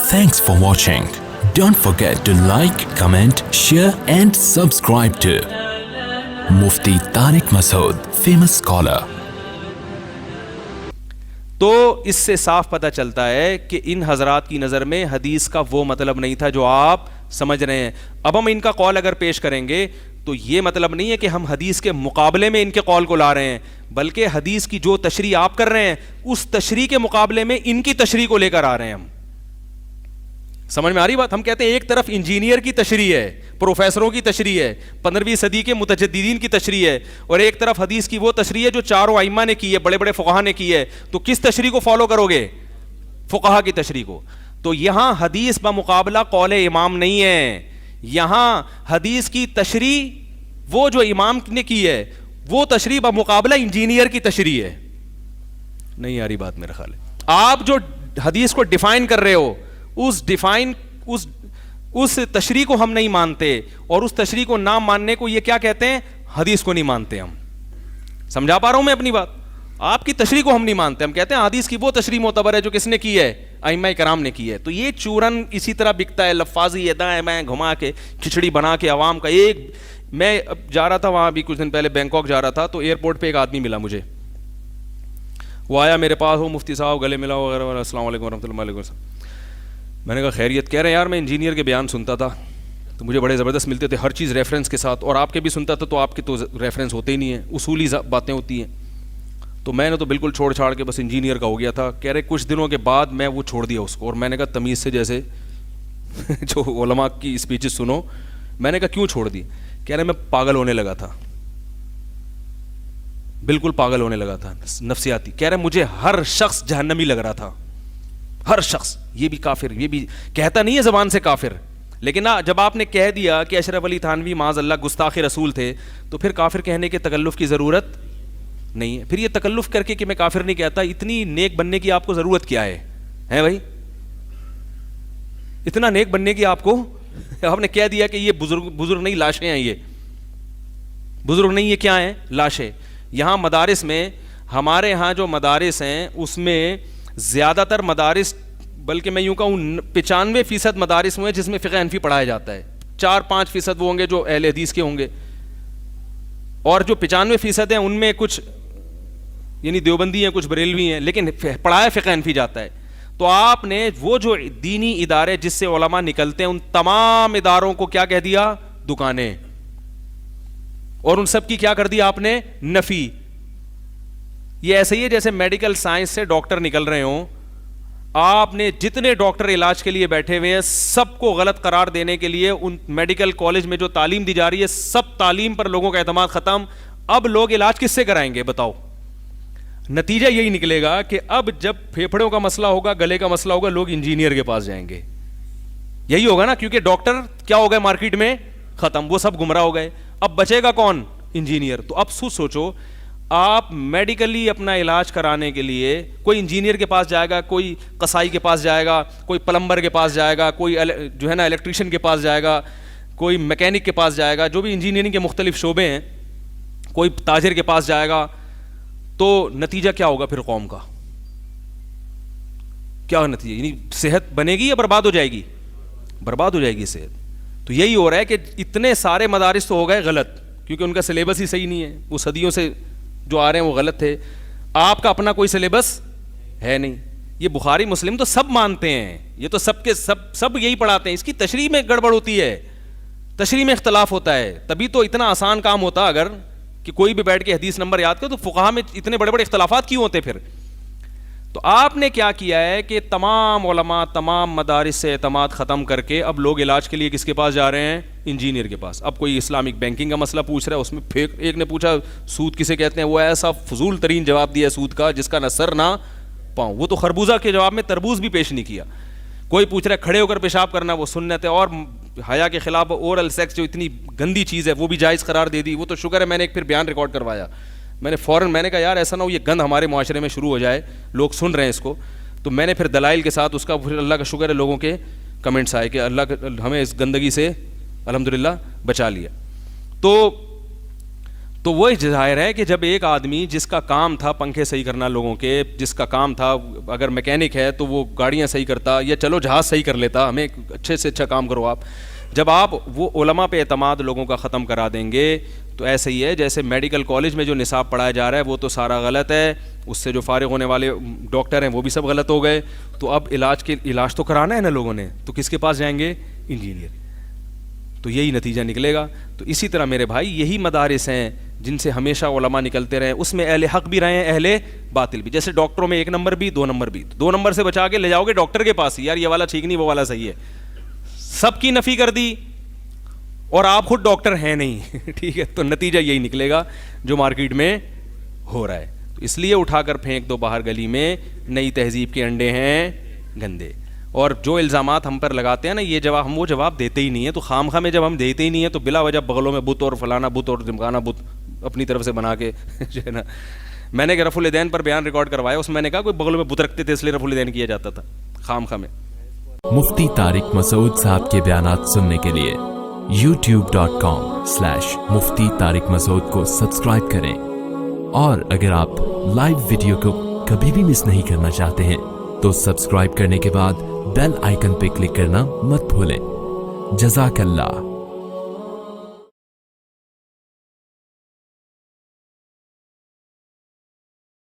Thanks for watching. Don't forget to like, comment, share and subscribe to Mufti Tariq Masood, famous scholar. تو اس سے صاف پتہ چلتا ہے کہ ان حضرات کی نظر میں حدیث کا وہ مطلب نہیں تھا جو آپ سمجھ رہے ہیں. اب ہم ان کا قول اگر پیش کریں گے تو یہ مطلب نہیں ہے کہ ہم حدیث کے مقابلے میں ان کے قول کو لا رہے ہیں, بلکہ حدیث کی جو تشریح آپ کر رہے ہیں اس تشریح کے مقابلے میں ان کی تشریح کو لے کر آ رہے ہیں. ہم سمجھ میں آ رہی بات؟ ہم کہتے ہیں ایک طرف انجینئر کی تشریح ہے, پروفیسروں کی تشریح ہے, 15ویں صدی کے متجددین کی تشریح ہے, اور ایک طرف حدیث کی وہ تشریح ہے جو چاروں ائمہ نے کی ہے, بڑے بڑے فقہا نے کی ہے. تو کس تشریح کو فالو کرو گے؟ فقہا کی تشریح کو. تو یہاں حدیث بمقابلہ قول امام نہیں ہے, یہاں حدیث کی تشریح وہ جو امام نے کی ہے وہ تشریح بمقابلہ انجینئر کی تشریح ہے. نہیں آ رہی بات میرا خیال ہے. آپ جو حدیث کو ڈیفائن کر رہے ہو اس تشریح کو ہم نہیں مانتے, اور اس تشریح کو نہ ماننے کو یہ کیا کہتے ہیں؟ حدیث کو نہیں مانتے. ہم سمجھا پا رہا ہوں میں اپنی بات؟ آپ کی تشریح کو ہم نہیں مانتے, ہم کہتے ہیں حدیث کی وہ تشریح معتبر ہے جو کس نے کی ہے؟ ائمہ کرام نے کی ہے. تو یہ چورن اسی طرح بکتا ہے, لفاظی دائیں بائیں گھما کے کھچڑی بنا کے عوام کا. ایک میں جا رہا تھا وہاں بھی کچھ دن پہلے بینکاک جا رہا تھا, تو ایئرپورٹ پہ ایک آدمی ملا مجھے, وہ آیا میرے پاس, وہ مفتی صاحب گلے ملا وغیرہ, السلام علیکم ورحمۃ اللہ علیکم. میں نے کہا خیریت؟ کہہ رہے ہیں یار میں انجینئر کے بیان سنتا تھا تو مجھے بڑے زبردست ملتے تھے, ہر چیز ریفرنس کے ساتھ, اور آپ کے بھی سنتا تھا تو آپ کے تو ریفرنس ہوتے ہی نہیں ہیں, اصولی باتیں ہوتی ہیں. تو میں نے تو بالکل چھوڑ چھاڑ کے بس انجینئر کا ہو گیا تھا. کہہ رہے کچھ دنوں کے بعد میں وہ چھوڑ دیا اس کو, اور میں نے کہا تمیز سے جیسے جو علماء کی اسپیچز سنو. میں نے کہا کیوں چھوڑ دی؟ کہہ رہے میں پاگل ہونے لگا تھا, بالکل پاگل ہونے لگا تھا نفسیاتی. کہہ رہے مجھے ہر شخص جہنمی لگ رہا تھا, ہر شخص, یہ بھی کافر, یہ بھی کہتا نہیں ہے زبان سے کافر, لیکن جب آپ نے کہہ دیا کہ اشرف علی تھانوی معاذ اللہ گستاخ رسول تھے, تو پھر کافر کہنے کے تکلف کی ضرورت نہیں ہے. پھر یہ تکلف کر کے کہ میں کافر نہیں کہتا, اتنی نیک بننے کی آپ کو ضرورت کیا ہے بھائی؟ اتنا نیک بننے کی آپ کو, آپ نے کہہ دیا کہ یہ بزرگ نہیں لاشیں ہیں, یہ بزرگ نہیں, یہ کیا ہیں؟ لاشیں. یہاں مدارس میں, ہمارے یہاں جو مدارس ہیں اس میں زیادہ تر مدارس, بلکہ میں یوں کہوں 95% مدارس ہوئے جس میں فقہ حنفی پڑھایا جاتا ہے. 4-5% وہ ہوں گے جو اہل حدیث کے ہوں گے, اور جو 95% ہیں ان میں کچھ یعنی دیوبندی ہیں, کچھ بریلوی ہیں, لیکن پڑھایا فقہ حنفی جاتا ہے. تو آپ نے وہ جو دینی ادارے جس سے علماء نکلتے ہیں ان تمام اداروں کو کیا کہہ دیا؟ دکانیں. اور ان سب کی کیا کر دیا آپ نے؟ نفی. یہ ایسے ہی ہے جیسے میڈیکل سائنس سے ڈاکٹر نکل رہے ہوں, آپ نے جتنے ڈاکٹر علاج کے لیے بیٹھے ہوئے ہیں سب کو غلط قرار دینے کے لیے ان میڈیکل کالج میں جو تعلیم دی جا رہی ہے, سب تعلیم پر لوگوں کا اعتماد ختم. اب لوگ علاج کس سے کرائیں گے بتاؤ؟ نتیجہ یہی نکلے گا کہ اب جب پھیپھڑوں کا مسئلہ ہوگا, گلے کا مسئلہ ہوگا, لوگ انجینئر کے پاس جائیں گے. یہی ہوگا نا, کیونکہ ڈاکٹر کیا ہو گئے مارکیٹ میں ختم, وہ سب گمراہ ہو گئے. اب بچے گا کون؟ انجینئر. تو اب سوچو, آپ میڈیکلی اپنا علاج کرانے کے لیے کوئی انجینئر کے پاس جائے گا, کوئی قصائی کے پاس جائے گا, کوئی پلمبر کے پاس جائے گا, کوئی جو ہے نا الیکٹریشین کے پاس جائے گا, کوئی میکینک کے پاس جائے گا, جو بھی انجینئرنگ کے مختلف شعبے ہیں, کوئی تاجر کے پاس جائے گا. تو نتیجہ کیا ہوگا پھر قوم کا؟ کیا نتیجہ؟ یعنی صحت بنے گی یا برباد ہو جائے گی؟ برباد ہو جائے گی صحت. تو یہی ہو رہا ہے کہ اتنے سارے مدارس تو ہو گئے غلط, کیونکہ ان کا سلیبس ہی صحیح نہیں ہے, وہ صدیوں سے جو آ رہے ہیں وہ غلط تھے. آپ کا اپنا کوئی سلیبس ہے نہیں. یہ بخاری مسلم تو سب مانتے ہیں, یہ تو سب کے سب یہی پڑھاتے ہیں. اس کی تشریح میں گڑبڑ ہوتی ہے, تشریح میں اختلاف ہوتا ہے. تبھی تو اتنا آسان کام ہوتا اگر کہ کوئی بھی بیٹھ کے حدیث نمبر یاد کرے, تو فقہا میں اتنے بڑے بڑے اختلافات کیوں ہوتے پھر؟ تو آپ نے کیا کیا ہے کہ تمام علماء, تمام مدارس سے اعتماد ختم کر کے اب لوگ علاج کے لیے کس کے پاس جا رہے ہیں؟ انجینئر کے پاس. اب کوئی اسلامک بینکنگ کا مسئلہ پوچھ رہا ہے, اس میں پھر ایک نے پوچھا سود کسے کہتے ہیں, وہ ایسا فضول ترین جواب دیا سود کا جس کا نہ سر نہ پاؤں. وہ تو خربوزہ کے جواب میں تربوز بھی پیش نہیں کیا. کوئی پوچھ رہا ہے کھڑے ہو کر پیشاب کرنا, وہ سنت ہے, اور حیا کے خلاف اورل سیکس جو اتنی گندی چیز ہے وہ بھی جائز قرار دے دی. وہ تو شکر ہے میں نے ایک پھر بیان ریکارڈ کروایا, میں نے فوراً میں نے کہا یار ایسا نہ ہو یہ گند ہمارے معاشرے میں شروع ہو جائے, لوگ سن رہے ہیں اس کو. تو میں نے پھر دلائل کے ساتھ اس کا, پھر اللہ کا شکر ہے لوگوں کے کمنٹس آئے کہ اللہ ہمیں اس گندگی سے الحمدللہ بچا لیا. تو وہ ظاہر ہے کہ جب ایک آدمی جس کا کام تھا پنکھے صحیح کرنا لوگوں کے, جس کا کام تھا اگر میکینک ہے تو وہ گاڑیاں صحیح کرتا, یا چلو جہاز صحیح کر لیتا, ہمیں اچھے سے اچھا کام کرو آپ, جب آپ وہ علماء پہ اعتماد لوگوں کا ختم کرا دیں گے تو ایسے ہی ہے جیسے میڈیکل کالج میں جو نصاب پڑھایا جا رہا ہے وہ تو سارا غلط ہے, اس سے جو فارغ ہونے والے ڈاکٹر ہیں وہ بھی سب غلط ہو گئے, تو اب علاج تو کرانا ہے نا لوگوں نے, تو کس کے پاس جائیں گے؟ انجینئر. تو یہی نتیجہ نکلے گا. تو اسی طرح میرے بھائی یہی مدارس ہیں جن سے ہمیشہ علماء نکلتے رہے, اس میں اہل حق بھی رہے ہیں اہل باطل بھی. جیسے ڈاکٹروں میں 1 نمبر بھی 2 نمبر بھی, 2 نمبر سے بچا کے لے جاؤ گے ڈاکٹر کے پاس, یار یہ والا ٹھیک نہیں وہ والا صحیح ہے, سب کی نفی کر دی اور آپ خود ڈاکٹر ہیں نہیں, ٹھیک ہے, تو نتیجہ یہی نکلے گا جو مارکیٹ میں ہو رہا ہے. تو اس لیے اٹھا کر پھینک دو باہر گلی میں, نئی تہذیب کے انڈے ہیں گندے. اور جو الزامات ہم پر لگاتے ہیں نا, یہ جواب ہم وہ جواب دیتے ہی نہیں ہیں, تو خام خواہ میں جب ہم دیتے ہی نہیں ہیں تو بلا وجہ بغلوں میں بت اور فلانا بت اور دمکانہ بت اپنی طرف سے بنا کے جو ہے نا. میں نے رفع الدین پر بیان ریکارڈ کروایا, اس میں نے کہا کوئی بغلوں میں بت رکھتے تھے اس لیے رفع الدین کیا جاتا تھا, خام خواہ میں. مفتی طارق مسعود صاحب کے بیانات سننے کے لیے youtube.com/مفتی طارق مسعود کو سبسکرائب کریں, اور اگر آپ لائیو ویڈیو کو کبھی بھی مس نہیں کرنا چاہتے ہیں تو سبسکرائب کرنے کے بعد بیل آئیکن پہ کلک کرنا مت بھولیں. جزاک اللہ.